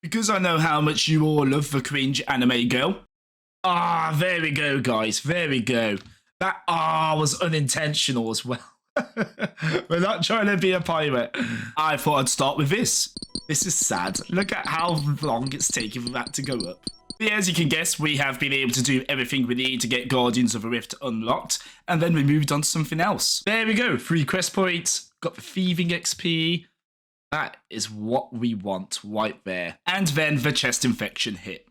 because I know how much you all love the cringe anime girl. Ah, there we go, guys. There we go. That was unintentional as well. We're not trying to be a pirate. I thought I'd start with this. This is sad. Look at how long it's taken for that to go up. But as you can guess, we have been able to do everything we need to get Guardians of the Rift unlocked, and then we moved on to something else. There we go. 3 quest points. Got the thieving XP. That is what we want right there. And then the chest infection hit.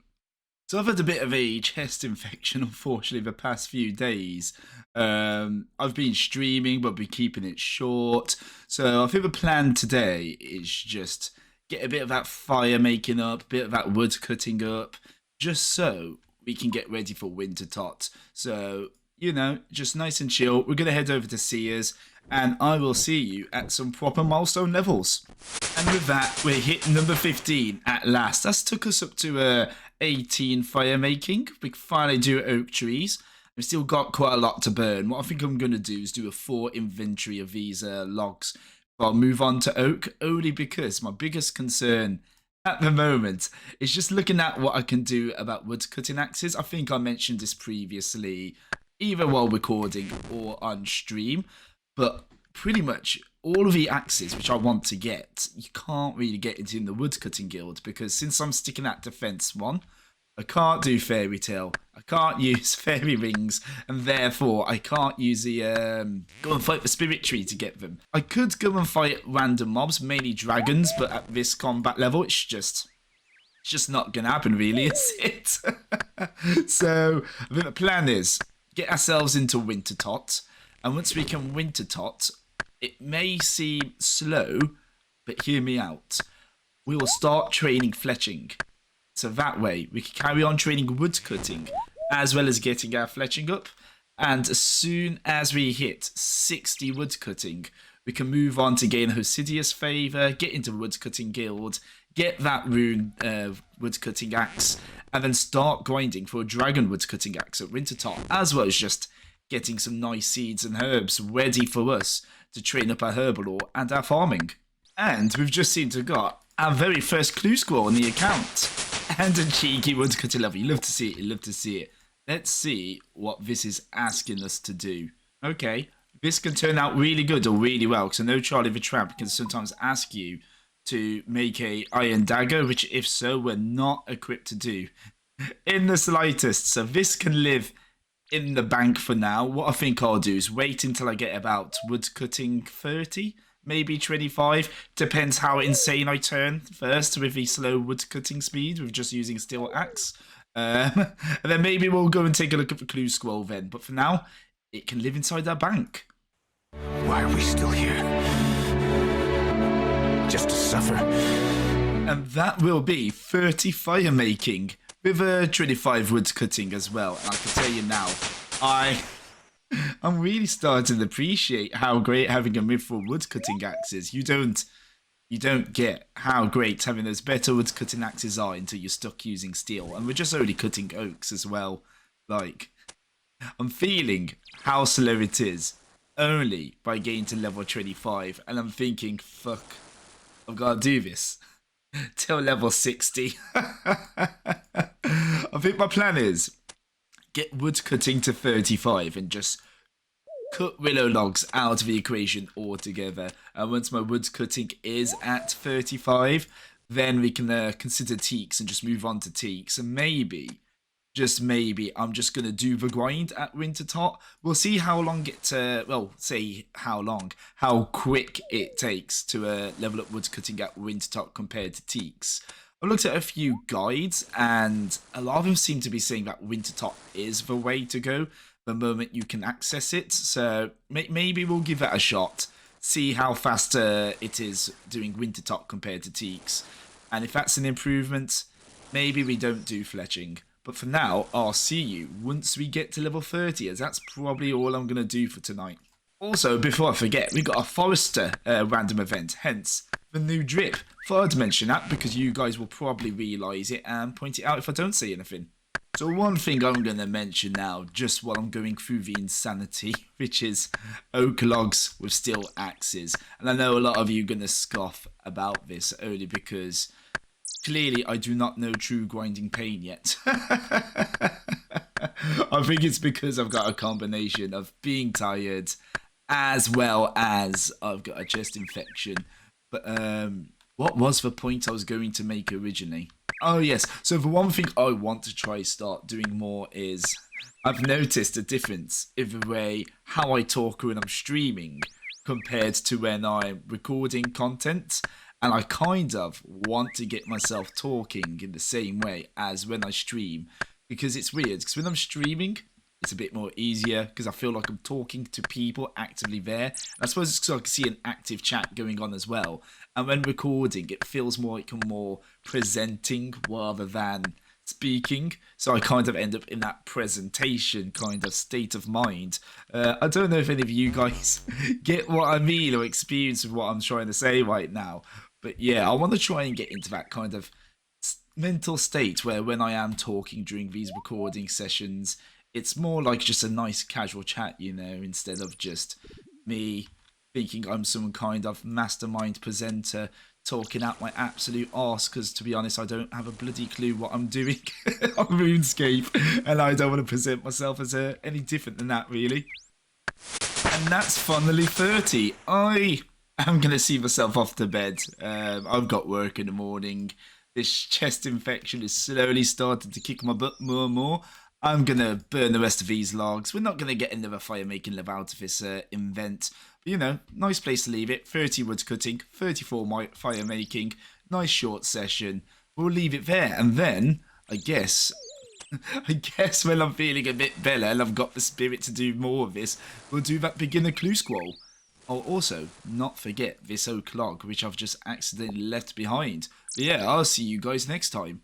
So I've had a bit of a chest infection, unfortunately, the past few days. I've been streaming, but been keeping it short. So I think the plan today is just get a bit of that fire making up, a bit of that wood cutting up, just so we can get ready for Winter Tot. So, you know, just nice and chill. We're going to head over to Sears, and I will see you at some proper milestone levels. And with that, we're hitting number 15 at last. That's took us up to 18 fire making. We can finally do oak trees. We've still got quite a lot to burn. What I think I'm going to do is do a 4 inventory of these logs. I'll move on to oak, only because my biggest concern at the moment is just looking at what I can do about wood cutting axes. I think I mentioned this previously, either while recording or on stream, but pretty much all of the axes which I want to get, you can't really get into in the woodcutting guild, because since I'm sticking at defense 1, I can't do fairy tale, I can't use fairy rings, and therefore I can't use the go and fight the spirit tree to get them. I could go and fight random mobs, mainly dragons, but at this combat level it's just not gonna happen really, is it? So the plan is get ourselves into Winter Tot, and once we can Winter Tot, it may seem slow, but hear me out. We will start training fletching. So that way, we can carry on training wood cutting, as well as getting our fletching up. And as soon as we hit 60 wood cutting, we can move on to gain Hosidius favor, get into the wood cutting guild, get that rune wood cutting axe, and then start grinding for a dragon wood cutting axe at Winter Tot, as well as just getting some nice seeds and herbs ready for us to train up our herbalore and our farming. And we've just seemed to got our very first clue score on the account. And a cheeky woodcutter level. You love to see it, you love to see it. Let's see what this is asking us to do. Okay, this can turn out really good or really well, because I know Charlie the Tramp can sometimes ask you to make a iron dagger, which if so, we're not equipped to do in the slightest. So this can live in the bank for now. What I think I'll do is wait until I get about woodcutting 30, maybe 25. Depends how insane I turn first with the slow woodcutting speed with just using steel axe. And then maybe we'll go and take a look at the clue scroll then. But for now, it can live inside our bank. Why are we still here? Just to suffer. And that will be 30 fire making with 25 wood cutting as well. And I can tell you now, I'm really starting to appreciate how great having a mythical wood cutting axe is. You don't get how great having those better wood cutting axes are until you're stuck using steel. And we're just only cutting oaks as well. Like, I'm feeling how slow it is only by getting to level 25. And I'm thinking, fuck, I've got to do this till level 60. I think my plan is get wood cutting to 35 and just cut willow logs out of the equation altogether. And once my wood cutting is at 35, then we can consider teaks and just move on to teaks. And maybe, just maybe, I'm just going to do the grind at Winter Tot. We'll see how long it, well, say how long, how quick it takes to level up wood cutting at Winter Tot compared to teaks. I've looked at a few guides, and a lot of them seem to be saying that Winter Tot is the way to go the moment you can access it. So maybe we'll give that a shot, see how fast it is doing Winter Tot compared to teaks. And if that's an improvement, maybe we don't do fletching. But for now, I'll see you once we get to level 30, as that's probably all I'm going to do for tonight. Also, before I forget, we got a Forester random event, hence the new drip. Thought I'd mention that because you guys will probably realise it and point it out if I don't say anything. So one thing I'm going to mention now, just while I'm going through the insanity, which is oak logs with steel axes. And I know a lot of you are going to scoff about this only because Clearly, I do not know true grinding pain yet. I think it's because I've got a combination of being tired as well as I've got a chest infection. But what was the point I was going to make originally? Oh yes, so the one thing I want to try start doing more is I've noticed a difference in the way how I talk when I'm streaming compared to when I'm recording content. And I kind of want to get myself talking in the same way as when I stream. Because it's weird, because when I'm streaming, it's a bit more easier because I feel like I'm talking to people actively there. And I suppose it's because I can see an active chat going on as well. And when recording, it feels more like I'm more presenting rather than speaking. So I kind of end up in that presentation kind of state of mind. I don't know if any of you guys get what I mean or experience of what I'm trying to say right now. But yeah, I want to try and get into that kind of mental state where when I am talking during these recording sessions, it's more like just a nice casual chat, you know, instead of just me thinking I'm some kind of mastermind presenter talking out my absolute arse, because to be honest, I don't have a bloody clue what I'm doing on RuneScape, and I don't want to present myself as any different than that, really. And that's finally 30. I'm going to see myself off to bed. I've got work in the morning. This chest infection is slowly starting to kick my butt more and more. I'm going to burn the rest of these logs. We're not going to get another fire making live out of this invent. But, you know, nice place to leave it. 30 wood cutting, 34 fire making. Nice short session. We'll leave it there. And then, I guess when I'm feeling a bit better and I've got the spirit to do more of this, we'll do that beginner clue scroll. I'll also not forget this oak log, which I've just accidentally left behind. But yeah, I'll see you guys next time.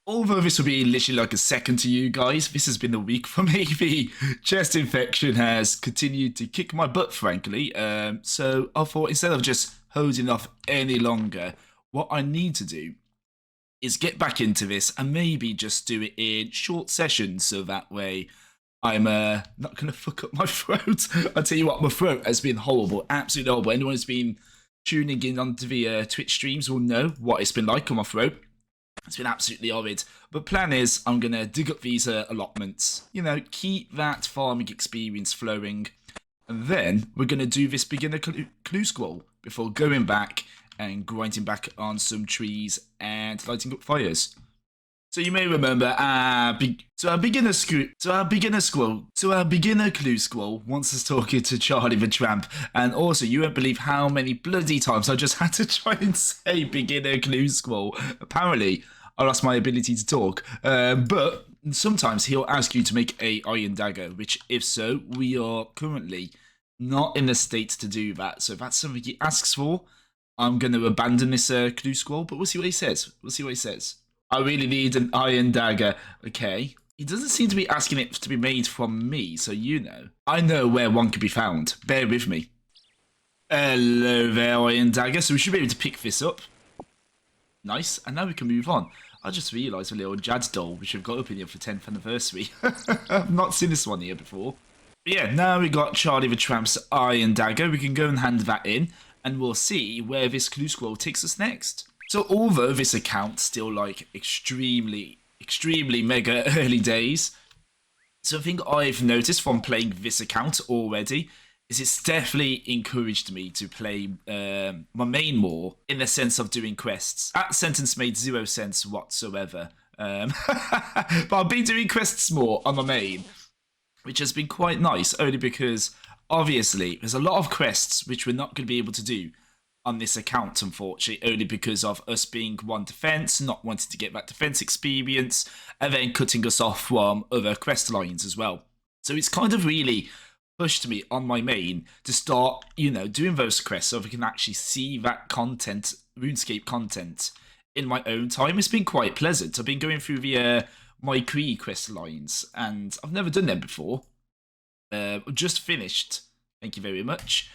Although this will be literally like a second to you guys, this has been a week for me. The chest infection has continued to kick my butt, frankly. So I thought instead of just holding off any longer, what I need to do is get back into this and maybe just do it in short sessions, so that way I'm not going to fuck up my throat. I'll tell you what, my throat has been horrible, absolutely horrible. Anyone who's been tuning in onto the Twitch streams will know what it's been like on my throat. It's been absolutely horrid. But plan is, I'm going to dig up these allotments, you know, keep that farming experience flowing. And then we're going to do this beginner clue scroll before going back and grinding back on some trees and lighting up fires. So you may remember our beginner clue scroll wants us talking to Charlie the Tramp, and also you won't believe how many bloody times I just had to try and say beginner clue scroll. Apparently, I lost my ability to talk, but sometimes he'll ask you to make a iron dagger, which if so, we are currently not in a state to do that. So if that's something he asks for, I'm going to abandon this clue scroll, but we'll see what he says. I really need an iron dagger. Okay. He doesn't seem to be asking it to be made from me, so you know. I know where one can be found. Bear with me. Hello there, iron dagger. So we should be able to pick this up. Nice. And now we can move on. I just realised a little Jad doll, which we've got up in here for 10th anniversary. I've not seen this one here before. But yeah, now we got Charlie the Tramp's iron dagger. We can go and hand that in, and we'll see where this clue scroll takes us next. So although this account's still like extremely mega early days, something I've noticed from playing this account already is it's definitely encouraged me to play my main more in the sense of doing quests. That sentence made zero sense whatsoever. But I've been doing quests more on my main, which has been quite nice, only because obviously there's a lot of quests which we're not going to be able to do on this account, unfortunately, only because of us being one defense, not wanting to get that defense experience, and then cutting us off from other quest lines as well. So it's kind of really pushed me on my main to start, you know, doing those quests so we can actually see that content, RuneScape content, in my own time. It's been quite pleasant. I've been going through the my Cree quest lines, and I've never done them before. Just finished. Thank you very much.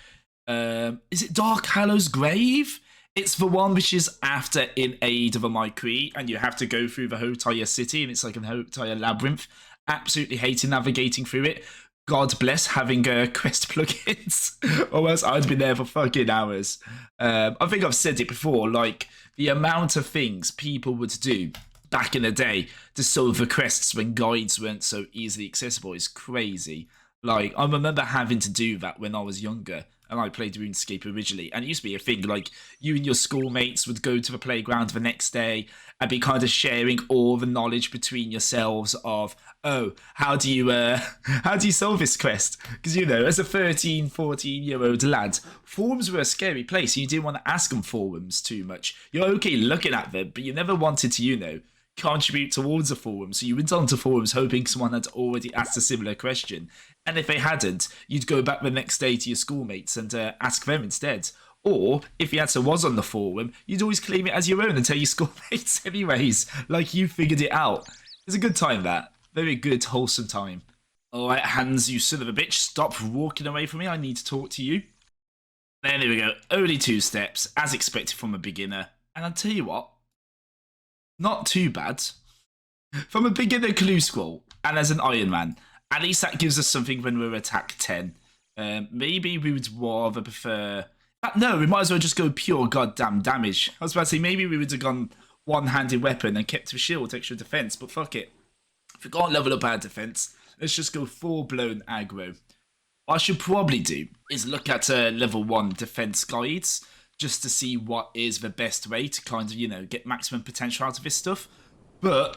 Is it Dark Hallow's Grave? It's the one which is after In Aid of a Mycree, and you have to go through the Hotire city, and it's like an Hotire labyrinth. Absolutely hating navigating through it. God bless having quest plugins, or else I'd been there for fucking hours. I think I've said it before, like, the amount of things people would do back in the day to solve the quests when guides weren't so easily accessible is crazy. Like, I remember having to do that when I was younger, and I played RuneScape originally, and it used to be a thing, like, you and your schoolmates would go to the playground the next day and be kind of sharing all the knowledge between yourselves of, oh, how do you solve this quest? Because, you know, as a 13, 14-year-old lad, forums were a scary place, and you didn't want to ask on forums too much. You're okay looking at them, but you never wanted to, you know, contribute towards a forum, so you went onto forums hoping someone had already asked a similar question, and if they hadn't, you'd go back the next day to your schoolmates and ask them instead. Or, if the answer was on the forum, you'd always claim it as your own and tell your schoolmates anyways, like you figured it out. It's a good time, that. Very good, wholesome time. Alright, Hans, you son of a bitch, stop walking away from me, I need to talk to you. There we go, only 2 steps, as expected from a beginner. And I'll tell you what, not too bad. From a beginner clue scroll, and as an Iron Man, at least that gives us something when we're attack 10. Maybe we would rather prefer... No, we might as well just go pure goddamn damage. I was about to say, maybe we would have gone one-handed weapon and kept a shield extra defense, but fuck it. If we can't level up our defense, let's just go full-blown aggro. What I should probably do is look at level 1 defense guides, just to see what is the best way to kind of, you know, get maximum potential out of this stuff. But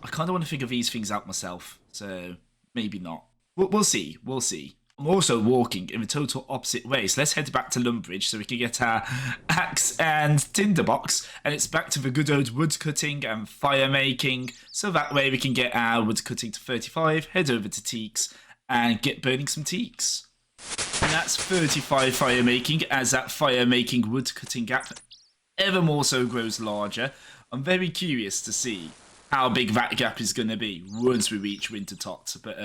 I kind of want to figure these things out myself, so maybe not. We'll see, we'll see. I'm also walking in the total opposite way, so let's head back to Lumbridge so we can get our axe and tinderbox, and it's back to the good old wood cutting and fire making, so that way we can get our wood cutting to 35, head over to teaks, and get burning some teaks. And that's 35 fire making, as that fire making wood cutting gap ever more so grows larger. I'm very curious to see how big that gap is going to be once we reach Winter Tot, but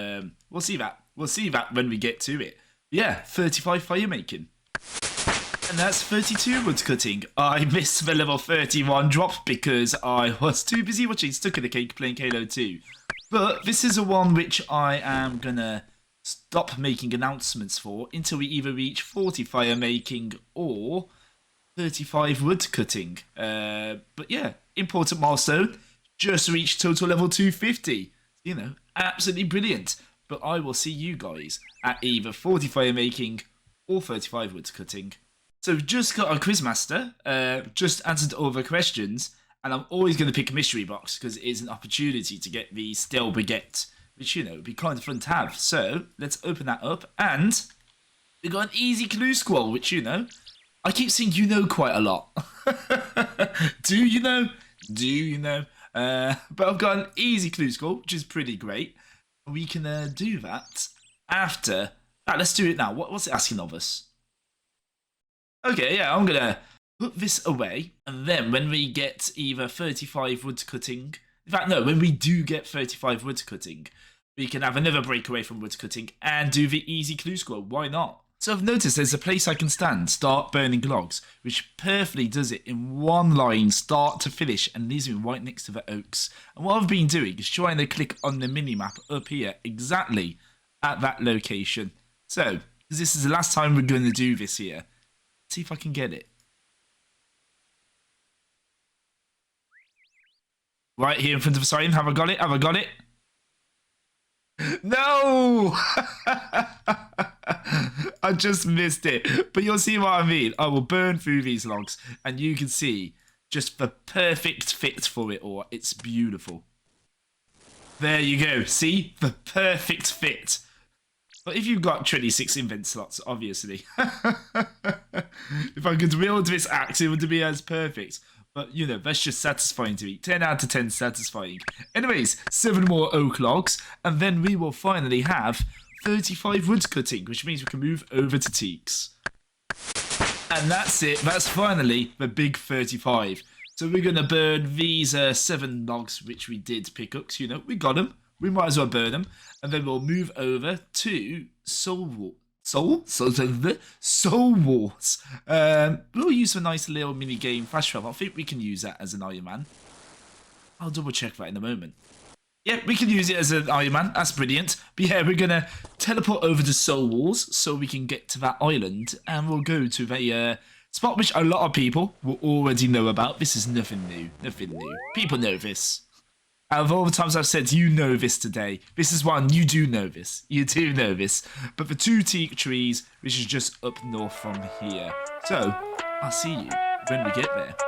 we'll see that. We'll see that when we get to it. Yeah, 35 fire making. And that's 32 wood cutting. I missed the level 31 drop because I was too busy watching Stuck in the Cake playing Halo 2. But this is a one which I am going to stop making announcements for until we either reach 40 fire making or 35 wood cutting. But yeah, important milestone. Just reached total level 250. You know, absolutely brilliant. But I will see you guys at either 40 fire making or 35 wood cutting. So we've just got our quizmaster, just answered all the questions, and I'm always going to pick a mystery box because it is an opportunity to get the Stell Baguette, which, you know, would be kind of fun to have. So let's open that up, and we got an easy clue scroll, which, you know, I keep saying you know quite a lot. Do you know? Do you know? But I've got an easy clue scroll, which is pretty great. We can do that after... let's do it now. What's it asking of us? Okay, yeah, I'm going to put this away. And then when we get either 35 wood cutting... In fact, no, when we do get 35 wood cutting, we can have another breakaway from wood cutting and do the easy clue scroll. Why not? So I've noticed there's a place I can stand, start burning logs, which perfectly does it in one line, start to finish, and leaves me right next to the oaks. And what I've been doing is trying to click on the minimap up here, exactly at that location. So, because this is the last time we're going to do this here, let's see if I can get it. Right here in front of the sign, have I got it? Have I got it? No! I just missed it. But you'll see what I mean. I will burn through these logs and you can see just the perfect fit for it all. It's beautiful. There you go. See? The perfect fit. But if you've got 26 invent slots, obviously. If I could wield this axe, it would be as perfect. But, you know, that's just satisfying to me. 10 out of 10 satisfying. Anyways, 7 more oak logs. And then we will finally have 35 wood cutting, which means we can move over to teaks. And that's it. That's finally the big 35. So we're going to burn these 7 logs, which we did pick up. So, you know, we got them. We might as well burn them. And then we'll move over to Soul Wars. Soul Wars. We'll use a nice little mini game fast travel. I think we can use that as an Iron Man. I'll double check that in a moment. Yeah, we can use it as an Iron Man. That's brilliant. But yeah, we're going to teleport over to Soul Wars so we can get to that island. And we'll go to the Spot which a lot of people will already know about. This is nothing new. Nothing new. People know this. Out of all the times I've said you know this today, this is one you do know this. You do know this. But the two teak trees, which is just up north from here. So, I'll see you when we get there.